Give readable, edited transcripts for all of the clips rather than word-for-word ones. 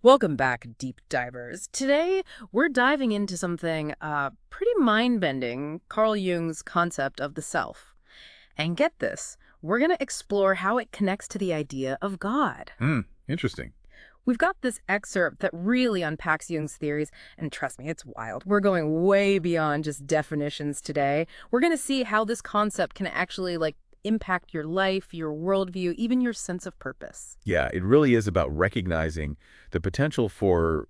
Welcome back, deep divers. Today, we're diving into something pretty mind-bending, Carl Jung's concept of the self. And get this, we're going to explore how it connects to the idea of God. Hmm, interesting. We've got this excerpt that really unpacks Jung's theories, and trust me, it's wild. We're going way beyond just definitions today. We're going to see how this concept can actually, impact your life, your worldview, even your sense of purpose. Yeah, it really is about recognizing the potential for,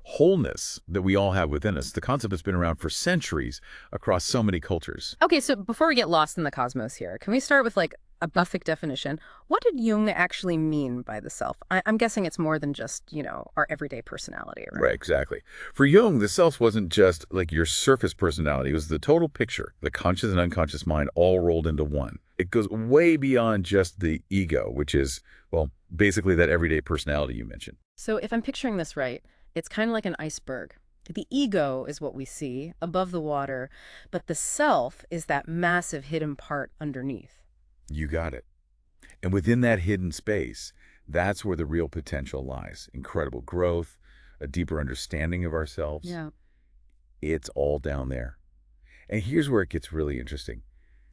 wholeness that we all have within us. The concept has been around for centuries across so many cultures. Okay, so before we get lost in the cosmos here, can we start with a basic definition? What did Jung actually mean by the self? I'm guessing it's more than just, our everyday personality, Right, right? exactly. For Jung, the self wasn't just like your surface personality. It was the total picture, the conscious and unconscious mind all rolled into one. It goes way beyond just the ego, which is, well, basically that everyday personality you mentioned. So if I'm picturing this right, it's kind of like an iceberg. The ego is what we see above the water, but the self is that massive hidden part underneath. You got it. And within that hidden space, that's where the real potential lies. Incredible growth, a deeper understanding of ourselves. Yeah. It's all down there. And here's where it gets really interesting.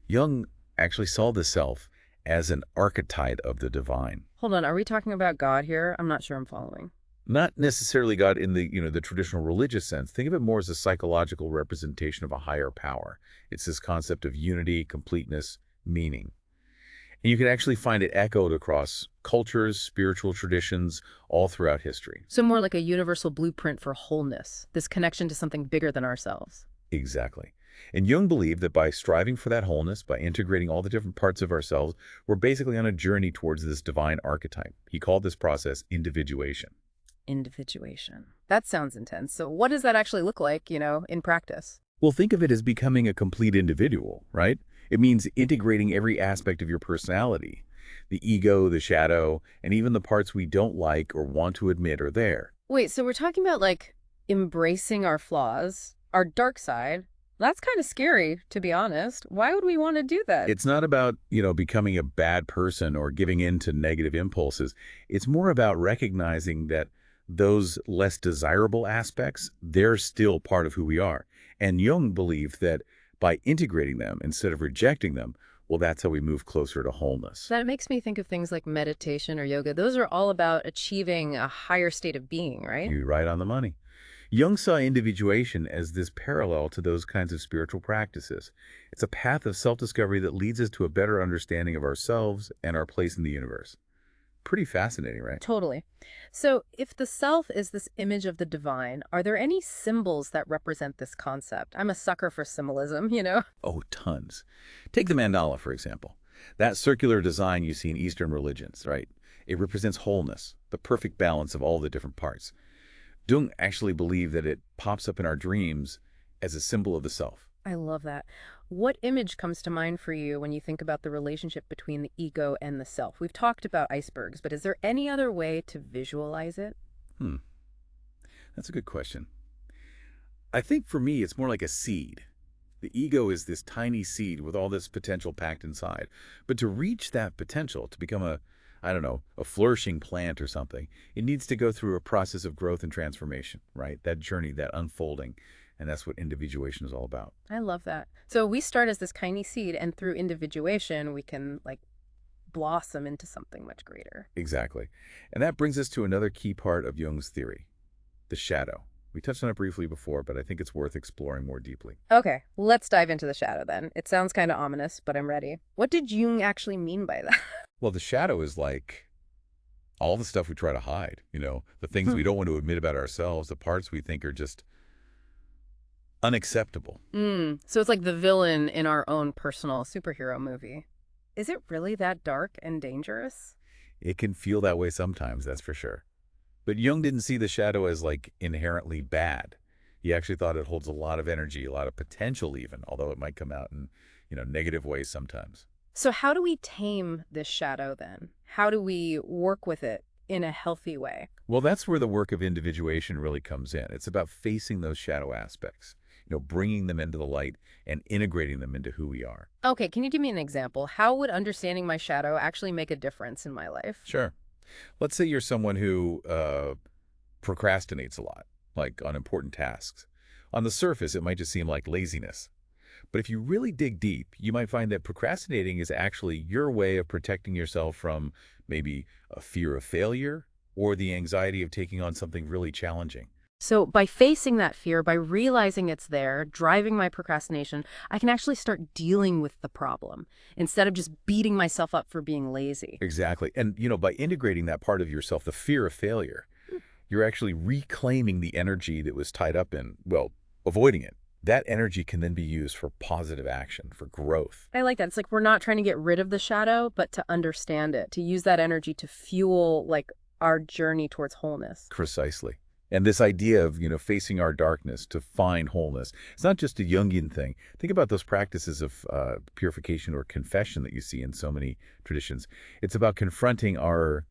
Jung actually saw the self as an archetype of the divine. Hold on, are we talking about God here? I'm not sure I'm following. Not necessarily God in the traditional religious sense. Think of it more as a psychological representation of a higher power. It's this concept of unity, completeness, meaning. And you can actually find it echoed across cultures, spiritual traditions, all throughout history. So more like a universal blueprint for wholeness, this connection to something bigger than ourselves. Exactly. And Jung believed that by striving for that wholeness, by integrating all the different parts of ourselves, we're basically on a journey towards this divine archetype. He called this process individuation. Individuation. That sounds intense. So what does that actually look like, in practice? Well, think of it as becoming a complete individual, right? It means integrating every aspect of your personality. The ego, the shadow, and even the parts we don't like or want to admit are there. Wait, so we're talking about embracing our flaws, our dark side. That's kind of scary, to be honest. Why would we want to do that? It's not about, becoming a bad person or giving in to negative impulses. It's more about recognizing that those less desirable aspects, they're still part of who we are. And Jung believed that by integrating them instead of rejecting them, well, that's how we move closer to wholeness. That makes me think of things like meditation or yoga. Those are all about achieving a higher state of being, right? You're right on the money. Jung saw individuation as this parallel to those kinds of spiritual practices. It's a path of self-discovery that leads us to a better understanding of ourselves and our place in the universe. Pretty fascinating, right? Totally. So, if the self is this image of the divine, are there any symbols that represent this concept? I'm a sucker for symbolism. Oh, tons. Take the mandala, for example. That circular design you see in Eastern religions, right? It represents wholeness, the perfect balance of all the different parts. Jung actually believed that it pops up in our dreams as a symbol of the self. I love that. What image comes to mind for you when you think about the relationship between the ego and the self? We've talked about icebergs, but is there any other way to visualize it? Hmm, that's a good question. I think for me, it's more like a seed. The ego is this tiny seed with all this potential packed inside. But to reach that potential, to become I don't know, a flourishing plant or something, it needs to go through a process of growth and transformation, right? That journey, that unfolding. And that's what individuation is all about. I love that. So we start as this tiny seed, and through individuation, we can blossom into something much greater. Exactly. And that brings us to another key part of Jung's theory, the shadow. We touched on it briefly before, but I think it's worth exploring more deeply. Okay, let's dive into the shadow then. It sounds kind of ominous, but I'm ready. What did Jung actually mean by that? Well, the shadow is like all the stuff we try to hide, the things we don't want to admit about ourselves, the parts we think are just unacceptable. So it's like the villain in our own personal superhero movie. Is it really that dark and dangerous? It can feel that way sometimes, that's for sure. But Jung didn't see the shadow as like inherently bad. He actually thought it holds a lot of energy, a lot of potential even, although it might come out in, negative ways sometimes. So how do we tame this shadow then? How do we work with it in a healthy way? Well, that's where the work of individuation really comes in. It's about facing those shadow aspects, bringing them into the light and integrating them into who we are. Okay, can you give me an example? How would understanding my shadow actually make a difference in my life? Sure. Let's say you're someone who procrastinates a lot, like on important tasks. On the surface, it might just seem like laziness. But if you really dig deep, you might find that procrastinating is actually your way of protecting yourself from maybe a fear of failure or the anxiety of taking on something really challenging. So by facing that fear, by realizing it's there, driving my procrastination, I can actually start dealing with the problem instead of just beating myself up for being lazy. Exactly. And, by integrating that part of yourself, the fear of failure, you're actually reclaiming the energy that was tied up in, well, avoiding it. That energy can then be used for positive action, for growth. I like that. It's like we're not trying to get rid of the shadow, but to understand it, to use that energy to fuel like our journey towards wholeness. Precisely. And this idea of, facing our darkness to find wholeness, it's not just a Jungian thing. Think about those practices of purification or confession that you see in so many traditions. It's about confronting our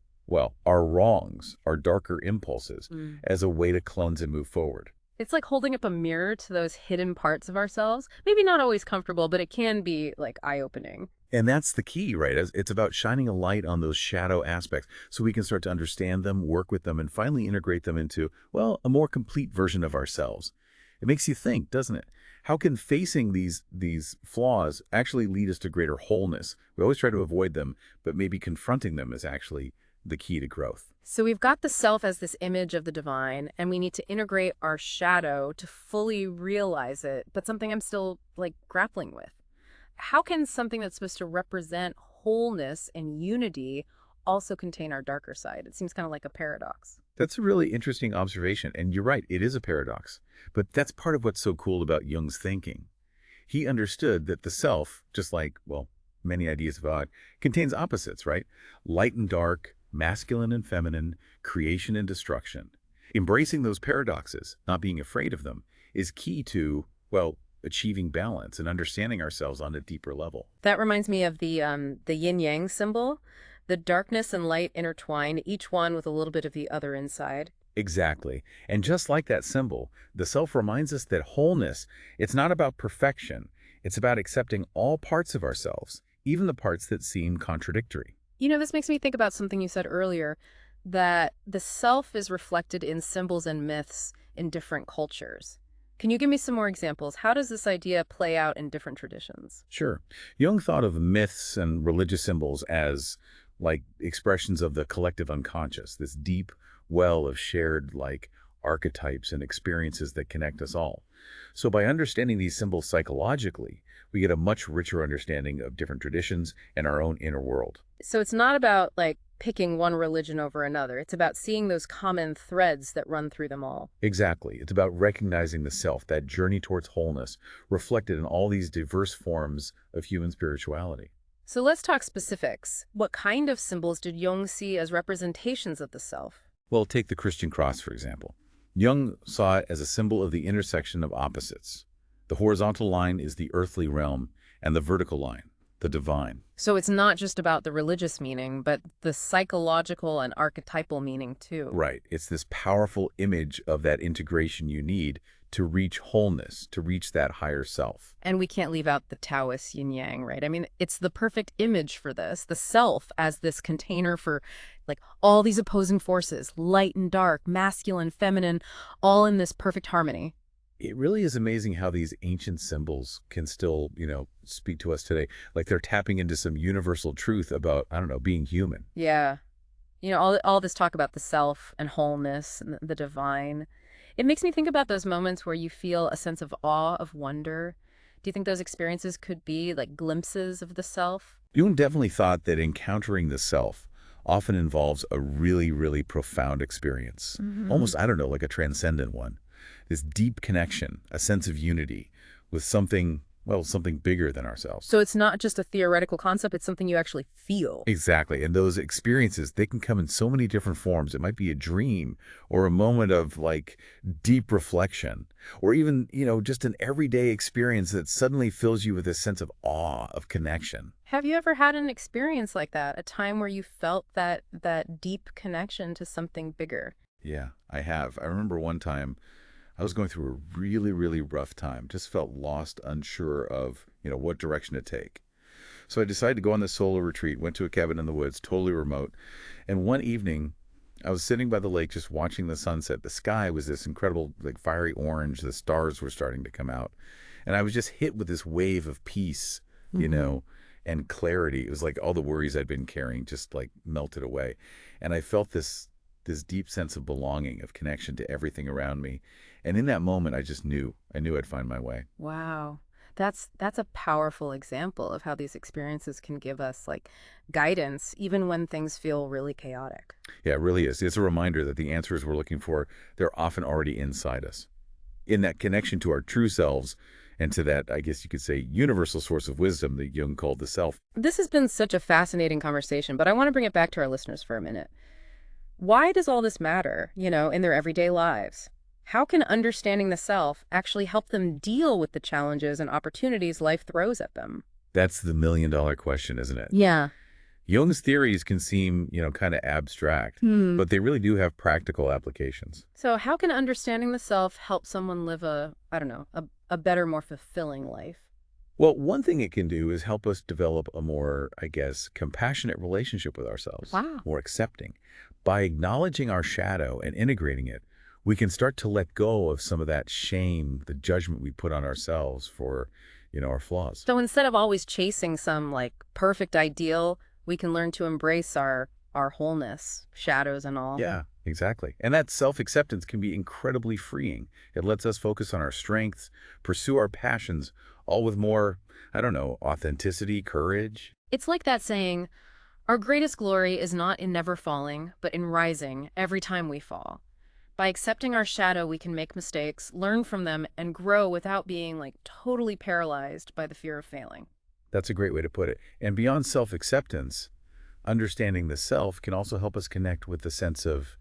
wrongs, our darker impulses, as a way to cleanse and move forward. It's like holding up a mirror to those hidden parts of ourselves. Maybe not always comfortable, but it can be like eye-opening. And that's the key, right? It's about shining a light on those shadow aspects so we can start to understand them, work with them, and finally integrate them into, well, a more complete version of ourselves. It makes you think, doesn't it? How can facing these flaws actually lead us to greater wholeness? We always try to avoid them, but maybe confronting them is actually the key to growth. So we've got the self as this image of the divine, and we need to integrate our shadow to fully realize it, but something I'm still like grappling with. How can something that's supposed to represent wholeness and unity also contain our darker side? It seems kind of like a paradox. That's a really interesting observation, and you're right, it is a paradox. But that's part of what's so cool about Jung's thinking. He understood that the self, just like, well, many ideas of God, contains opposites, right? Light and dark, masculine and feminine, creation and destruction. Embracing those paradoxes, not being afraid of them, is key to, well, achieving balance and understanding ourselves on a deeper level. That reminds me of the yin-yang symbol. The darkness and light intertwine, each one with a little bit of the other inside. Exactly. And just like that symbol, the self reminds us that wholeness, it's not about perfection. It's about accepting all parts of ourselves, even the parts that seem contradictory. This makes me think about something you said earlier, that the self is reflected in symbols and myths in different cultures. Can you give me some more examples? How does this idea play out in different traditions? Sure. Jung thought of myths and religious symbols as like expressions of the collective unconscious, this deep well of shared archetypes and experiences that connect us all. So by understanding these symbols psychologically, we get a much richer understanding of different traditions and our own inner world. So it's not about picking one religion over another. It's about seeing those common threads that run through them all. Exactly. It's about recognizing the self, that journey towards wholeness, reflected in all these diverse forms of human spirituality. So let's talk specifics. What kind of symbols did Jung see as representations of the self? Well, take the Christian cross, for example. Jung saw it as a symbol of the intersection of opposites. The horizontal line is the earthly realm, and the vertical line, the divine. So it's not just about the religious meaning, but the psychological and archetypal meaning too. Right. It's this powerful image of that integration you need to reach wholeness, to reach that higher self. And we can't leave out the Taoist yin-yang, right? I mean, it's the perfect image for this, the self as this container for all these opposing forces, light and dark, masculine, feminine, all in this perfect harmony. It really is amazing how these ancient symbols can still, speak to us today. Like they're tapping into some universal truth about, I don't know, being human. Yeah. All this talk about the self and wholeness and the divine. It makes me think about those moments where you feel a sense of awe, of wonder. Do you think those experiences could be like glimpses of the self? Jung definitely thought that encountering the self often involves a really, really profound experience. Almost, I don't know, like a transcendent one. This deep connection, a sense of unity with something bigger than ourselves. So it's not just a theoretical concept, it's something you actually feel. Exactly. And those experiences, they can come in so many different forms. It might be a dream or a moment of deep reflection or even, just an everyday experience that suddenly fills you with a sense of awe, of connection. Have you ever had an experience like that, a time where you felt that deep connection to something bigger? Yeah, I have. I remember one time I was going through a really, really rough time, just felt lost, unsure of, what direction to take. So I decided to go on this solo retreat, went to a cabin in the woods, totally remote. And one evening, I was sitting by the lake just watching the sunset. The sky was this incredible, like fiery orange. The stars were starting to come out. And I was just hit with this wave of peace, you Hmm. know, and clarity. It was like all the worries I'd been carrying just like melted away. And I felt this deep sense of belonging, of connection to everything around me. And in that moment, I just knew. I knew I'd find my way. Wow. That's a powerful example of how these experiences can give us like guidance even when things feel really chaotic. Yeah, it really is. It's a reminder that the answers we're looking for, they're often already inside us. In that connection to our true selves and to that, I guess you could say, universal source of wisdom that Jung called the self. This has been such a fascinating conversation, but I want to bring it back to our listeners for a minute. Why does all this matter, in their everyday lives? How can understanding the self actually help them deal with the challenges and opportunities life throws at them? That's the million-dollar question, isn't it? Yeah. Jung's theories can seem, kind of abstract, Hmm. but they really do have practical applications. So how can understanding the self help someone live I don't know, a better, more fulfilling life? Well, one thing it can do is help us develop a more, I guess, compassionate relationship with ourselves, Wow. more accepting. By acknowledging our shadow and integrating it, we can start to let go of some of that shame, the judgment we put on ourselves for, our flaws. So instead of always chasing some like perfect ideal, we can learn to embrace our wholeness, shadows and all. Yeah, exactly. And that self-acceptance can be incredibly freeing. It lets us focus on our strengths, pursue our passions, all with more, I don't know, authenticity, courage. It's like that saying, our greatest glory is not in never falling, but in rising every time we fall. By accepting our shadow, we can make mistakes, learn from them, and grow without being like totally paralyzed by the fear of failing. That's a great way to put it. And beyond self-acceptance, understanding the self can also help us connect with the sense of,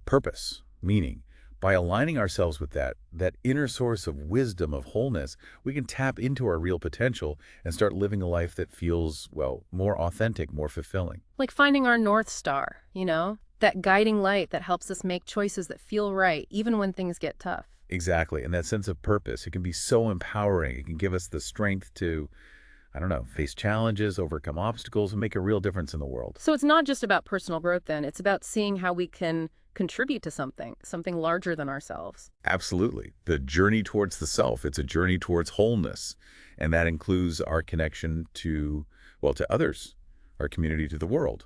purpose, meaning. By aligning ourselves with that inner source of wisdom, of wholeness, we can tap into our real potential and start living a life that feels, well, more authentic, more fulfilling. Like finding our North Star, that guiding light that helps us make choices that feel right, even when things get tough. Exactly. And that sense of purpose, it can be so empowering. It can give us the strength to, I don't know, face challenges, overcome obstacles, and make a real difference in the world. So it's not just about personal growth then, it's about seeing how we can contribute to something larger than ourselves. Absolutely. The journey towards the self, it's a journey towards wholeness. And that includes our connection to, well, to others, our community, to the world.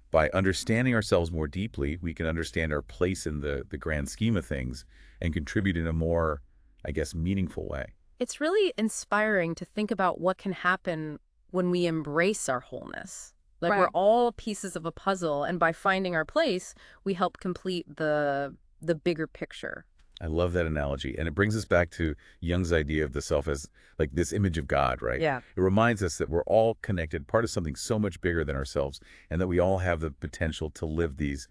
By understanding ourselves more deeply, we can understand our place in the grand scheme of things and contribute in a more, I guess, meaningful way. It's really inspiring to think about what can happen when we embrace our wholeness. Like we're Right. all pieces of a puzzle, and by finding our place, we help complete the bigger picture. I love that analogy. And it brings us back to Jung's idea of the self as like this image of God, right? Yeah. It reminds us that we're all connected, part of something so much bigger than ourselves, and that we all have the potential to live these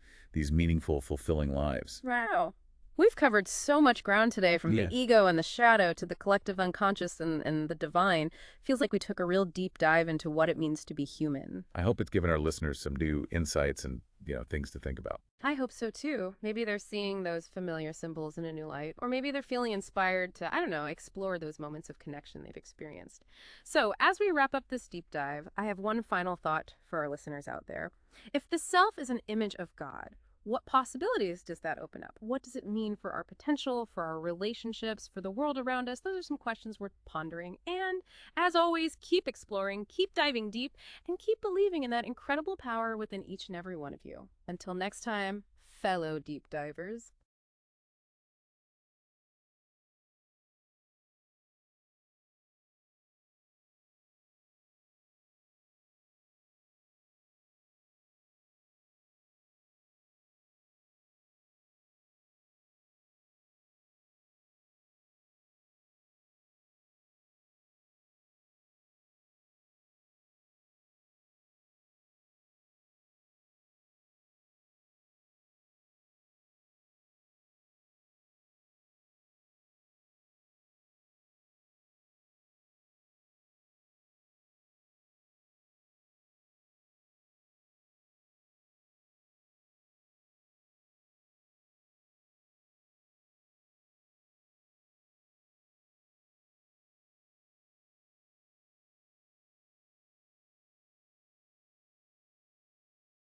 meaningful, fulfilling lives. Wow. We've covered so much ground today, from Yeah. the ego and the shadow to the collective unconscious and the divine. Feels like we took a real deep dive into what it means to be human. I hope it's given our listeners some new insights and, things to think about. I hope so too. Maybe they're seeing those familiar symbols in a new light, or maybe they're feeling inspired to, I don't know, explore those moments of connection they've experienced. So, as we wrap up this deep dive, I have one final thought for our listeners out there. If the self is an image of God, what possibilities does that open up? What does it mean for our potential, for our relationships, for the world around us? Those are some questions worth pondering. And as always, keep exploring, keep diving deep, and keep believing in that incredible power within each and every one of you. Until next time, fellow deep divers.